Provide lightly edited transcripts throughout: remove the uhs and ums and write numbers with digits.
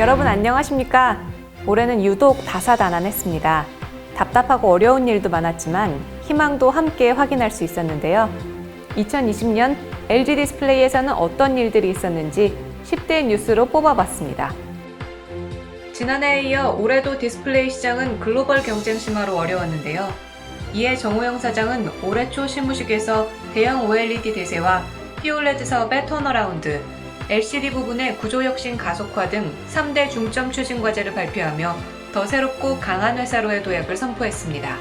여러분 안녕하십니까? 올해는 유독 다사다난했습니다. 답답하고 어려운 일도 많았지만 희망도 함께 확인할 수 있었는데요. 2020년 LG 디스플레이에서는 어떤 일들이 있었는지 10대 뉴스로 뽑아봤습니다. 지난해에 이어 올해도 디스플레이 시장은 글로벌 경쟁 심화로 어려웠는데요. 이에 정호영 사장은 올해 초 실무식에서 대형 OLED 대세와 POLED 사업의 턴어라운드, LCD 부분의 구조혁신 가속화 등 3대 중점 추진 과제를 발표하며 더 새롭고 강한 회사로의 도약을 선포했습니다.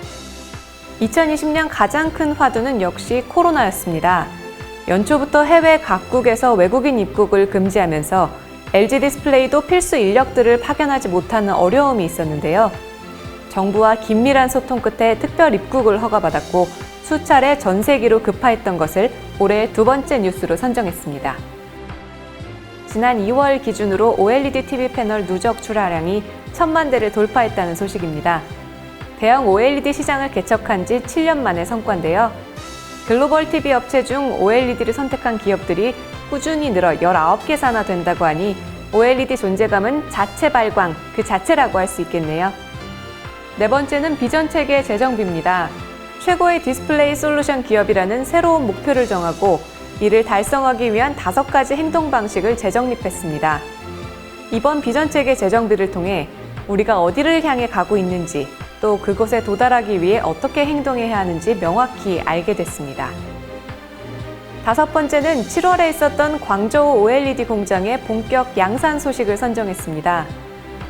2020년 가장 큰 화두는 역시 코로나였습니다. 연초부터 해외 각국에서 외국인 입국을 금지하면서 LG 디스플레이도 필수 인력들을 파견하지 못하는 어려움이 있었는데요. 정부와 긴밀한 소통 끝에 특별 입국을 허가받았고 수차례 전세기로 급파했던 것을 올해 두 번째 뉴스로 선정했습니다. 지난 2월 기준으로 OLED TV 패널 누적 출하량이 1,000만 대를 돌파했다는 소식입니다. 대형 OLED 시장을 개척한 지 7년 만의 성과인데요. 글로벌 TV 업체 중 OLED를 선택한 기업들이 꾸준히 늘어 19개 산하 된다고 하니 OLED 존재감은 자체 발광 그 자체라고 할 수 있겠네요. 네 번째는 비전 체계 재정비입니다. 최고의 디스플레이 솔루션 기업이라는 새로운 목표를 정하고 이를 달성하기 위한 5가지 행동 방식을 재정립했습니다. 이번 비전 체계 재정비를 통해 우리가 어디를 향해 가고 있는지 또 그곳에 도달하기 위해 어떻게 행동해야 하는지 명확히 알게 됐습니다. 5번째는 7월에 있었던 광저우 OLED 공장의 본격 양산 소식을 선정했습니다.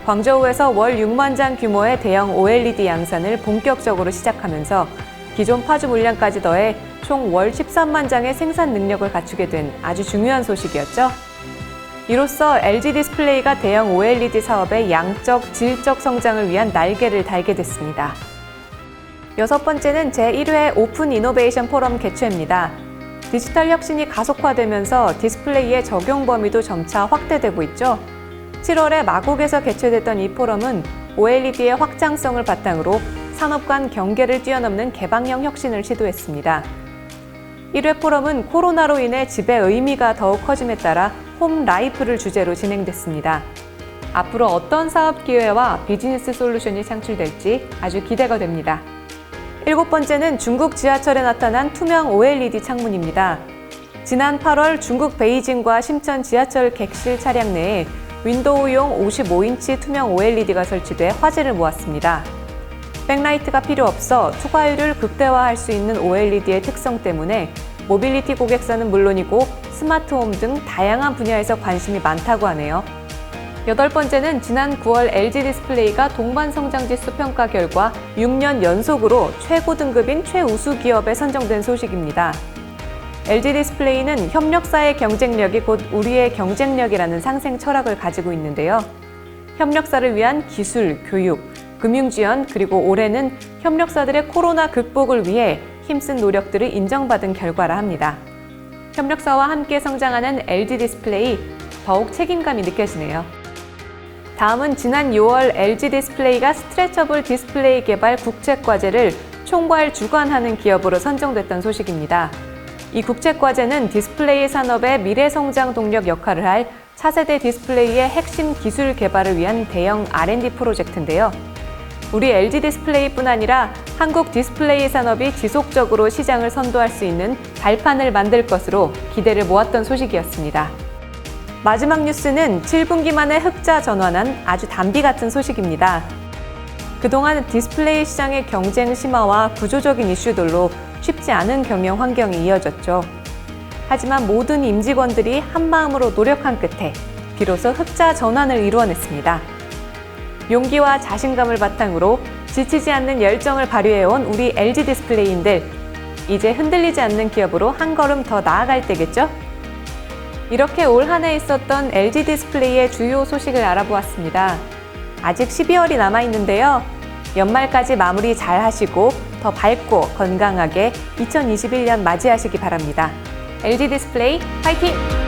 광저우에서 월 6만 장 규모의 대형 OLED 양산을 본격적으로 시작하면서 기존 파주 물량까지 더해 총 월 13만 장의 생산 능력을 갖추게 된 아주 중요한 소식이었죠. 이로써 LG 디스플레이가 대형 OLED 사업의 양적, 질적 성장을 위한 날개를 달게 됐습니다. 6번째는 제1회 오픈 이노베이션 포럼 개최입니다. 디지털 혁신이 가속화되면서 디스플레이의 적용 범위도 점차 확대되고 있죠. 7월에 마곡에서 개최됐던 이 포럼은 OLED의 확장성을 바탕으로 산업 간 경계를 뛰어넘는 개방형 혁신을 시도했습니다. 1회 포럼은 코로나로 인해 집의 의미가 더욱 커짐에 따라 홈 라이프를 주제로 진행됐습니다. 앞으로 어떤 사업 기회와 비즈니스 솔루션이 창출될지 아주 기대가 됩니다. 7번째는 중국 지하철에 나타난 투명 OLED 창문입니다. 지난 8월 중국 베이징과 심천 지하철 객실 차량 내에 윈도우용 55인치 투명 OLED가 설치돼 화제를 모았습니다. 백라이트가 필요 없어 투과율을 극대화할 수 있는 OLED의 특성 때문에 모빌리티 고객사는 물론이고 스마트홈 등 다양한 분야에서 관심이 많다고 하네요. 8번째는 지난 9월 LG 디스플레이가 동반성장지수 평가 결과 6년 연속으로 최고 등급인 최우수 기업에 선정된 소식입니다. LG 디스플레이는 협력사의 경쟁력이 곧 우리의 경쟁력이라는 상생 철학을 가지고 있는데요. 협력사를 위한 기술, 교육, 금융 지원, 그리고 올해는 협력사들의 코로나 극복을 위해 힘쓴 노력들을 인정받은 결과라 합니다. 협력사와 함께 성장하는 LG 디스플레이, 더욱 책임감이 느껴지네요. 다음은 지난 6월 LG 디스플레이가 스트레처블 디스플레이 개발 국책과제를 총괄 주관하는 기업으로 선정됐던 소식입니다. 이 국책과제는 디스플레이 산업의 미래 성장 동력 역할을 할 차세대 디스플레이의 핵심 기술 개발을 위한 대형 R&D 프로젝트인데요. 우리 LG 디스플레이뿐 아니라 한국 디스플레이 산업이 지속적으로 시장을 선도할 수 있는 발판을 만들 것으로 기대를 모았던 소식이었습니다. 마지막 뉴스는 7분기 만에 흑자 전환한 아주 단비 같은 소식입니다. 그동안 디스플레이 시장의 경쟁 심화와 구조적인 이슈들로 쉽지 않은 경영 환경이 이어졌죠. 하지만 모든 임직원들이 한마음으로 노력한 끝에 비로소 흑자 전환을 이루어냈습니다. 용기와 자신감을 바탕으로 지치지 않는 열정을 발휘해온 우리 LG 디스플레이인들, 이제 흔들리지 않는 기업으로 한 걸음 더 나아갈 때겠죠? 이렇게 올 한 해 있었던 LG 디스플레이의 주요 소식을 알아보았습니다. 아직 12월이 남아있는데요. 연말까지 마무리 잘 하시고 더 밝고 건강하게 2021년 맞이하시기 바랍니다. LG 디스플레이 화이팅!